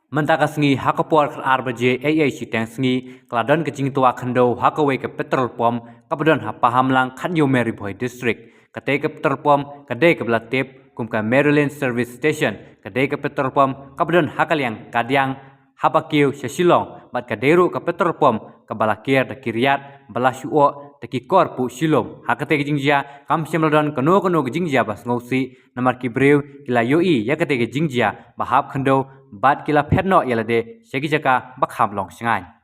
Mentaka sengi hakapor arbaje si tang sengi kladon kecing tua Khyndew hakawe ke Petrol pom kapedon ha Pahamlang Khyndew Mary Bhoi district kate ke Petrol pom kade ke Belatip kumka Maryland service station kade ke Petrol pom kapedon hakaliang kadyang habakiu Shilong bat kaderu ke Petrol pom ke Balakir de Kiryat Balasuo de Kikor pu Shilom hakate ke jingjia kam semladon keno ke jingjia bas ngausi namar ki Briew kila yoi yakate ke jingjia bahap Khyndew bat kila petno yalade segi jaka Pahamlang singai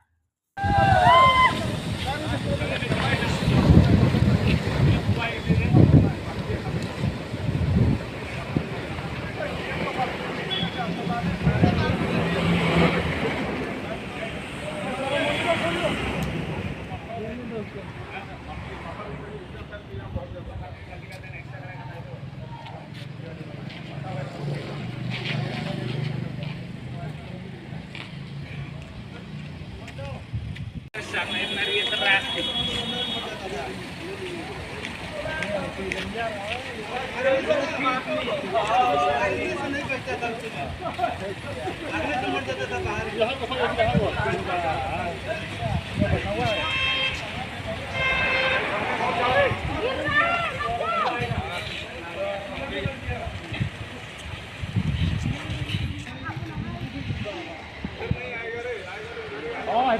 Oh,